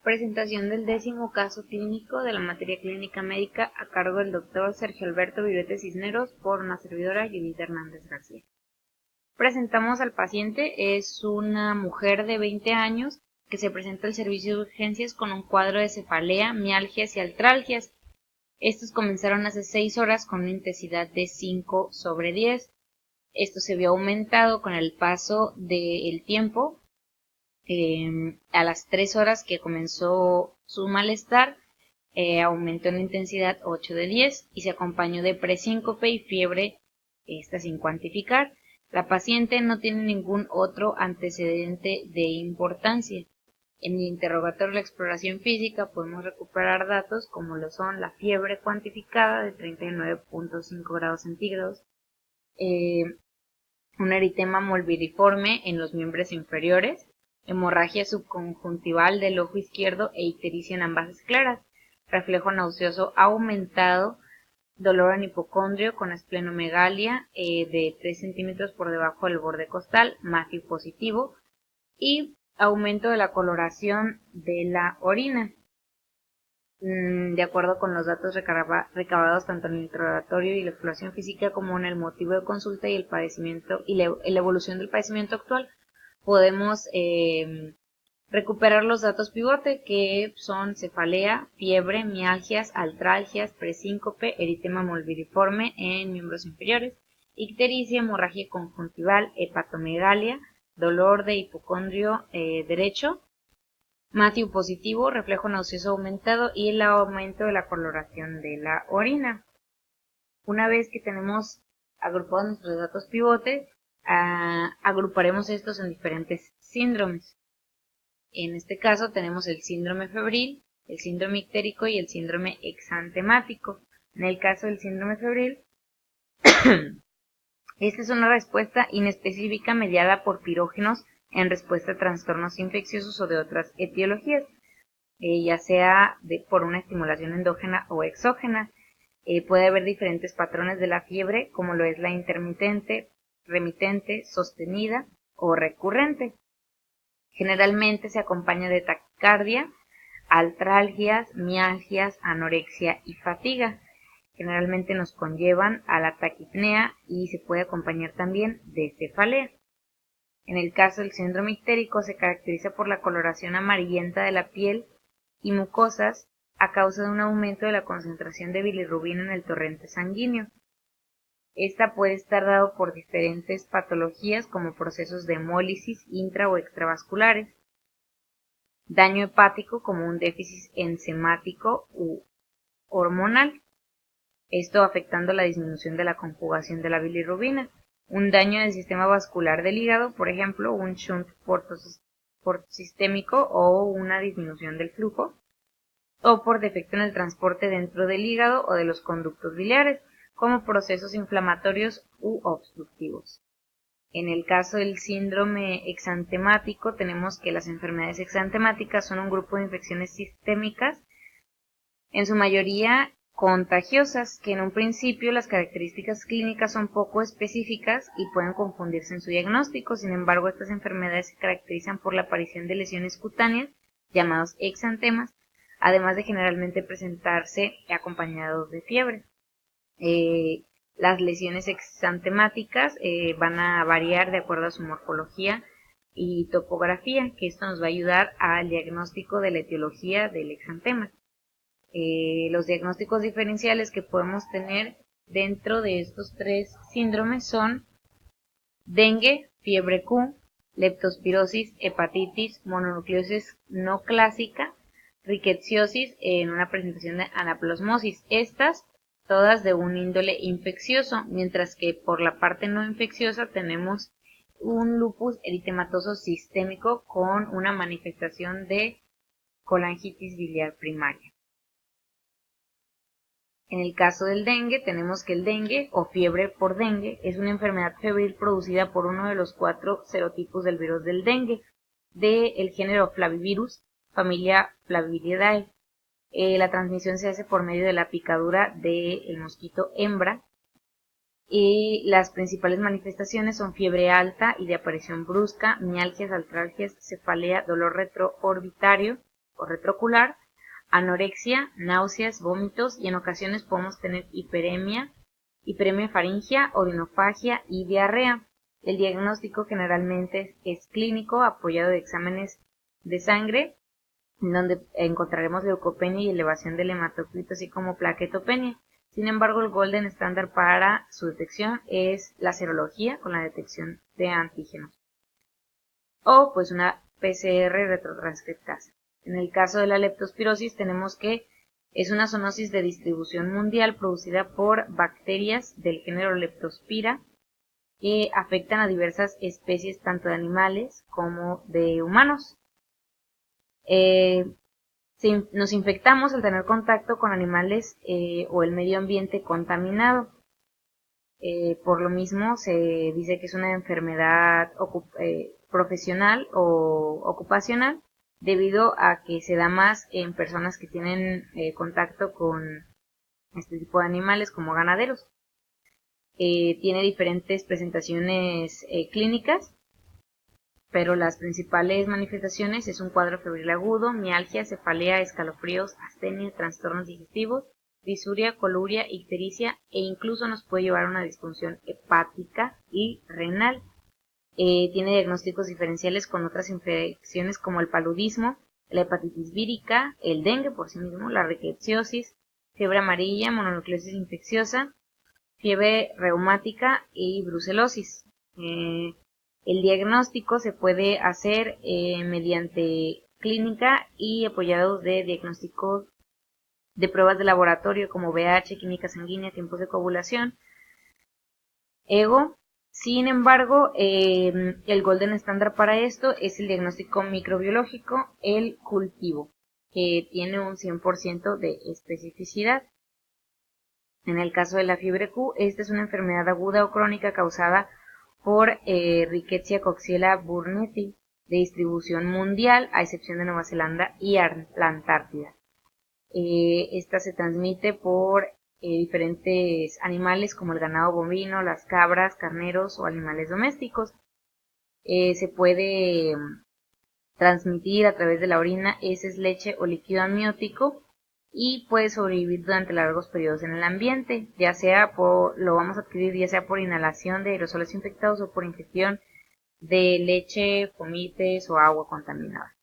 Presentación del 10º caso clínico de la materia clínica médica a cargo del doctor Sergio Alberto Viruete Cisneros por una servidora Judith Hernández García. Presentamos al paciente, es una mujer de 20 años que se presenta al servicio de urgencias con un cuadro de cefalea, mialgias y artralgias. Estos comenzaron hace 6 horas con una intensidad de 5/10. Esto se vio aumentado con el paso del tiempo. A las 3 horas que comenzó su malestar, aumentó en intensidad 8/10 y se acompañó de presíncope y fiebre, esta sin cuantificar. La paciente no tiene ningún otro antecedente de importancia. En el interrogatorio de la exploración física podemos recuperar datos como lo son la fiebre cuantificada de 39.5 grados centígrados, un eritema mulviriforme en los miembros inferiores, hemorragia subconjuntival del ojo izquierdo e ictericia en ambas escleras, reflejo nauseoso aumentado, dolor en hipocondrio con esplenomegalia de 3 centímetros por debajo del borde costal, Matthew positivo, y aumento de la coloración de la orina. De acuerdo con los datos recabados tanto en el interrogatorio y la exploración física como en el motivo de consulta y el padecimiento y la evolución del padecimiento actual, podemos recuperar los datos pivote, que son cefalea, fiebre, mialgias, artralgias, presíncope, eritema mulviriforme en miembros inferiores, ictericia, hemorragia conjuntival, hepatomegalia, dolor de hipocondrio derecho, Matthew positivo, reflejo nauseoso aumentado y el aumento de la coloración de la orina. Una vez que tenemos agrupados nuestros datos pivote, agruparemos estos en diferentes síndromes. En este caso tenemos el síndrome febril, el síndrome ictérico y el síndrome exantemático. En el caso del síndrome febril, esta es una respuesta inespecífica mediada por pirógenos en respuesta a trastornos infecciosos o de otras etiologías, ya sea por una estimulación endógena o exógena. Puede haber diferentes patrones de la fiebre, como lo es la intermitente, remitente, sostenida o recurrente. Generalmente se acompaña de taquicardia, artralgias, mialgias, anorexia y fatiga. Generalmente nos conllevan a la taquipnea y se puede acompañar también de cefalea. En el caso del síndrome ictérico se caracteriza por la coloración amarillenta de la piel y mucosas a causa de un aumento de la concentración de bilirrubina en el torrente sanguíneo. Esta puede estar dado por diferentes patologías como procesos de hemólisis intra o extravasculares, daño hepático como un déficit enzimático u hormonal, esto afectando la disminución de la conjugación de la bilirrubina, un daño del sistema vascular del hígado, por ejemplo, un shunt portosistémico o una disminución del flujo, o por defecto en el transporte dentro del hígado o de los conductos biliares, como procesos inflamatorios u obstructivos. En el caso del síndrome exantemático, tenemos que las enfermedades exantemáticas son un grupo de infecciones sistémicas, en su mayoría contagiosas, que en un principio las características clínicas son poco específicas y pueden confundirse en su diagnóstico. Sin embargo, estas enfermedades se caracterizan por la aparición de lesiones cutáneas, llamados exantemas, además de generalmente presentarse acompañados de fiebre. Las lesiones exantemáticas van a variar de acuerdo a su morfología y topografía, que esto nos va a ayudar al diagnóstico de la etiología del exantema. Los diagnósticos diferenciales que podemos tener dentro de estos 3 síndromes son dengue, fiebre Q, leptospirosis, hepatitis, mononucleosis no clásica, rickettsiosis en una presentación de anaplasmosis. Estas todas de un índole infeccioso, mientras que por la parte no infecciosa tenemos un lupus eritematoso sistémico con una manifestación de colangitis biliar primaria. En el caso del dengue, tenemos que el dengue o fiebre por dengue es una enfermedad febril producida por uno de los 4 serotipos del virus del dengue, del género Flavivirus, familia Flaviviridae. La transmisión se hace por medio de la picadura del mosquito hembra. Y las principales manifestaciones son fiebre alta y de aparición brusca, mialgias, artralgias, cefalea, dolor retroorbitario, o retroocular, anorexia, náuseas, vómitos y en ocasiones podemos tener hiperemia faríngea, odinofagia y diarrea. El diagnóstico generalmente es clínico, apoyado de exámenes de sangre, en donde encontraremos leucopenia y elevación del hematocrito, así como plaquetopenia. Sin embargo, el golden estándar para su detección es la serología con la detección de antígenos o pues una PCR retrotranscriptasa. En el caso de la leptospirosis tenemos que es una zoonosis de distribución mundial producida por bacterias del género Leptospira que afectan a diversas especies tanto de animales como de humanos. Nos infectamos al tener contacto con animales o el medio ambiente contaminado. Por lo mismo se dice que es una enfermedad profesional o ocupacional debido a que se da más en personas que tienen contacto con este tipo de animales como ganaderos. Tiene diferentes presentaciones clínicas, pero las principales manifestaciones es un cuadro febril agudo, mialgia, cefalea, escalofríos, astenia, trastornos digestivos, disuria, coluria, ictericia e incluso nos puede llevar a una disfunción hepática y renal. Tiene diagnósticos diferenciales con otras infecciones como el paludismo, la hepatitis vírica, el dengue por sí mismo, la rickettsiosis, fiebre amarilla, mononucleosis infecciosa, fiebre reumática y brucelosis. El diagnóstico se puede hacer mediante clínica y apoyados de diagnósticos de pruebas de laboratorio como VH, química sanguínea, tiempos de coagulación, ego. Sin embargo, el golden estándar para esto es el diagnóstico microbiológico, el cultivo, que tiene un 100% de especificidad. En el caso de la fiebre Q, esta es una enfermedad aguda o crónica causada por Rickettsia coxiella burnetii, de distribución mundial, a excepción de Nueva Zelanda y la Antártida. Esta se transmite por diferentes animales como el ganado bovino, las cabras, carneros o animales domésticos. Se puede transmitir a través de la orina, heces, leche o líquido amniótico y puede sobrevivir durante largos periodos en el ambiente, lo vamos a adquirir ya sea por inhalación de aerosoles infectados o por ingestión de leche, fomites o agua contaminada.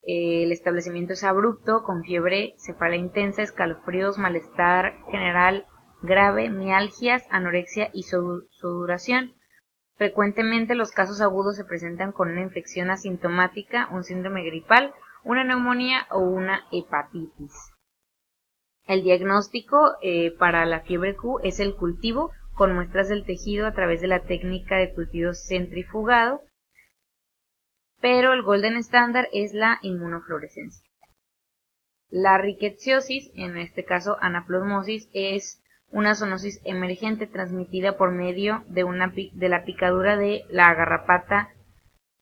El establecimiento es abrupto, con fiebre, cefalea intensa, escalofríos, malestar general grave, mialgias, anorexia y sudoración. Frecuentemente los casos agudos se presentan con una infección asintomática, un síndrome gripal, una neumonía o una hepatitis. El diagnóstico para la fiebre Q es el cultivo con muestras del tejido a través de la técnica de cultivo centrifugado, pero el golden estándar es la inmunofluorescencia. La rickettsiosis, en este caso anaplasmosis, es una zoonosis emergente transmitida por medio de la picadura de la garrapata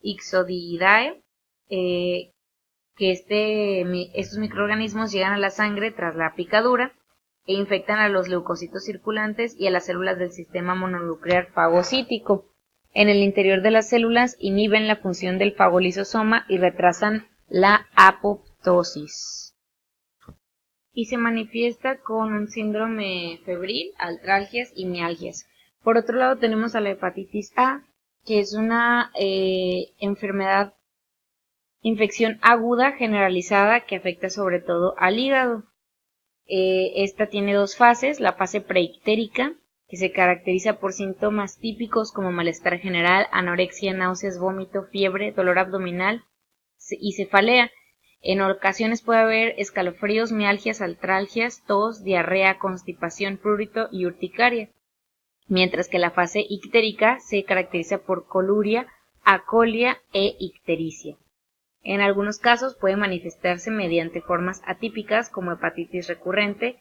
Ixodiidae, que estos microorganismos llegan a la sangre tras la picadura e infectan a los leucocitos circulantes y a las células del sistema mononuclear fagocítico. En el interior de las células inhiben la función del fagolisosoma y retrasan la apoptosis. Y se manifiesta con un síndrome febril, artralgias y mialgias. Por otro lado tenemos a la hepatitis A, que es una infección aguda generalizada que afecta sobre todo al hígado. Esta tiene dos fases, la fase preictérica, que se caracteriza por síntomas típicos como malestar general, anorexia, náuseas, vómito, fiebre, dolor abdominal y cefalea. En ocasiones puede haber escalofríos, mialgias, artralgias, tos, diarrea, constipación, prurito y urticaria. Mientras que la fase ictérica se caracteriza por coluria, acolia e ictericia. En algunos casos puede manifestarse mediante formas atípicas como hepatitis recurrente,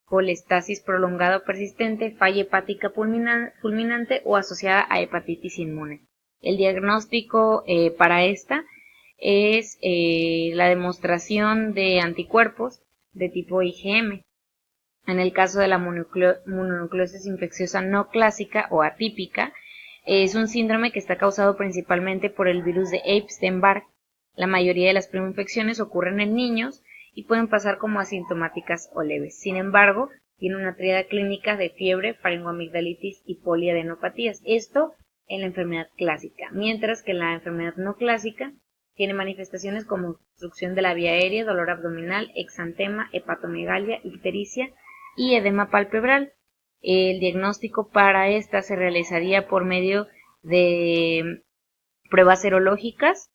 colestasis prolongada o persistente, falla hepática fulminante o asociada a hepatitis inmune. El diagnóstico para esta es la demostración de anticuerpos de tipo IgM. En el caso de la mononucleosis infecciosa no clásica o atípica, es un síndrome que está causado principalmente por el virus de Epstein-Barr, La mayoría de las primoinfecciones ocurren en niños y pueden pasar como asintomáticas o leves. Sin embargo, tiene una tríada clínica de fiebre, faringoamigdalitis y poliadenopatías. Esto en la enfermedad clásica, mientras que la enfermedad no clásica tiene manifestaciones como obstrucción de la vía aérea, dolor abdominal, exantema, hepatomegalia, ictericia y edema palpebral. El diagnóstico para esta se realizaría por medio de pruebas serológicas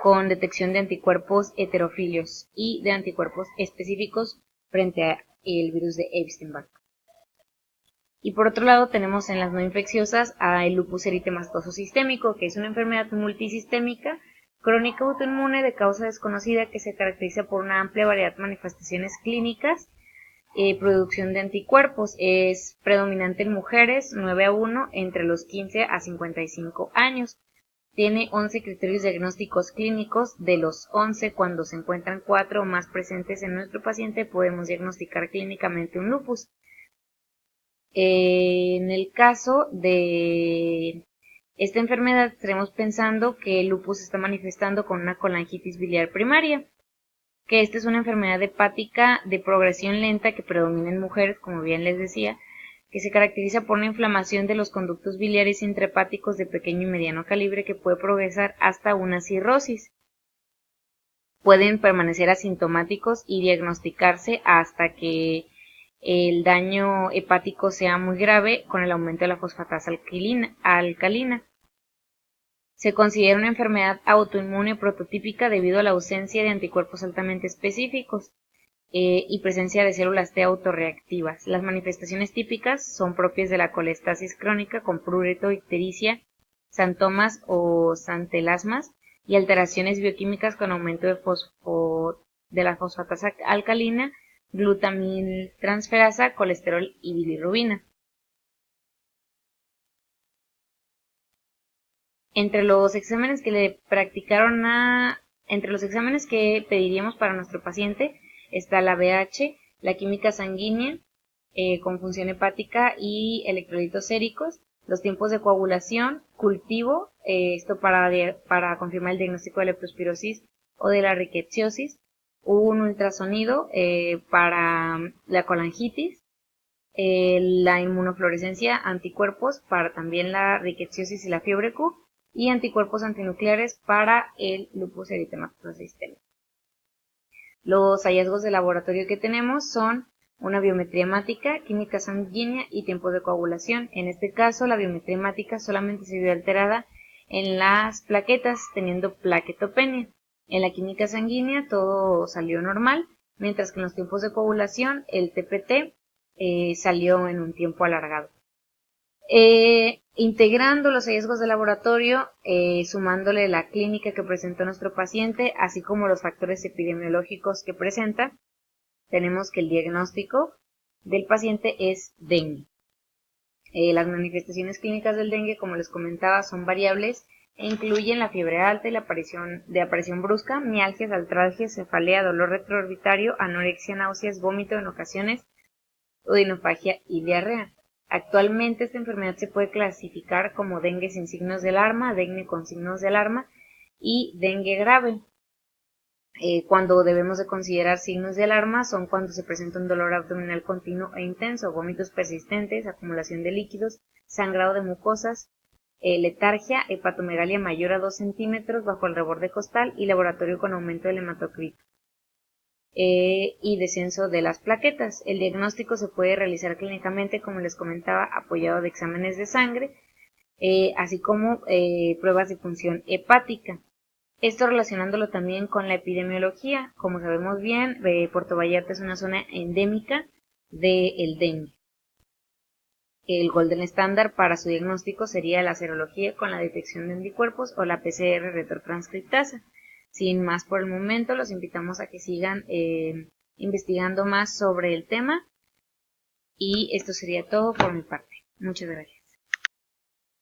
con detección de anticuerpos heterofilios y de anticuerpos específicos frente al virus de Epstein-Barr. Y por otro lado tenemos en las no infecciosas el lupus eritematoso sistémico, que es una enfermedad multisistémica crónica autoinmune de causa desconocida que se caracteriza por una amplia variedad de manifestaciones clínicas, producción de anticuerpos. Es predominante en mujeres 9-1 entre los 15 a 55 años. Tiene 11 criterios diagnósticos clínicos. De los 11, cuando se encuentran 4 o más presentes en nuestro paciente, podemos diagnosticar clínicamente un lupus. En el caso de esta enfermedad, estaremos pensando que el lupus se está manifestando con una colangitis biliar primaria, que esta es una enfermedad hepática de progresión lenta que predomina en mujeres, como bien les decía, que se caracteriza por una inflamación de los conductos biliares intrahepáticos de pequeño y mediano calibre que puede progresar hasta una cirrosis. Pueden permanecer asintomáticos y diagnosticarse hasta que el daño hepático sea muy grave con el aumento de la fosfatasa alcalina. Se considera una enfermedad autoinmune prototípica debido a la ausencia de anticuerpos altamente específicos y presencia de células T autorreactivas. Las manifestaciones típicas son propias de la colestasis crónica con prurito, ictericia, xantomas o xantelasmas y alteraciones bioquímicas con aumento de la fosfatasa alcalina, glutamiltransferasa, colesterol y bilirrubina. Entre los exámenes que pediríamos para nuestro paciente está la BH, la química sanguínea con función hepática y electrolitos séricos, los tiempos de coagulación, cultivo, esto para confirmar el diagnóstico de leptospirosis o de la rickettsiosis, un ultrasonido para la colangitis, la inmunofluorescencia, anticuerpos para también la rickettsiosis y la fiebre Q, y anticuerpos antinucleares para el lupus eritematoso sistémico. Los hallazgos de laboratorio que tenemos son una biometría hemática, química sanguínea y tiempos de coagulación. En este caso, la biometría hemática solamente se vio alterada en las plaquetas, teniendo plaquetopenia. En la química sanguínea todo salió normal, mientras que en los tiempos de coagulación el TPT salió en un tiempo alargado. Integrando los hallazgos de laboratorio, sumándole la clínica que presentó nuestro paciente, así como los factores epidemiológicos que presenta, tenemos que el diagnóstico del paciente es dengue. Las manifestaciones clínicas del dengue, como les comentaba, son variables e incluyen la fiebre alta y la aparición brusca, mialgias, artralgias, cefalea, dolor retroorbitario, anorexia, náuseas, vómito en ocasiones, odinofagia y diarrea. Actualmente esta enfermedad se puede clasificar como dengue sin signos de alarma, dengue con signos de alarma y dengue grave. Cuando debemos de considerar signos de alarma son cuando se presenta un dolor abdominal continuo e intenso, vómitos persistentes, acumulación de líquidos, sangrado de mucosas, letargia, hepatomegalia mayor a 2 centímetros bajo el reborde costal y laboratorio con aumento del hematocrito y descenso de las plaquetas. El diagnóstico se puede realizar clínicamente, como les comentaba, apoyado de exámenes de sangre, así como pruebas de función hepática. Esto relacionándolo también con la epidemiología. Como sabemos bien, Puerto Vallarta es una zona endémica del dengue. El golden estándar para su diagnóstico sería la serología con la detección de anticuerpos o la PCR retrotranscriptasa. Sin más por el momento, los invitamos a que sigan investigando más sobre el tema y esto sería todo por mi parte. Muchas gracias.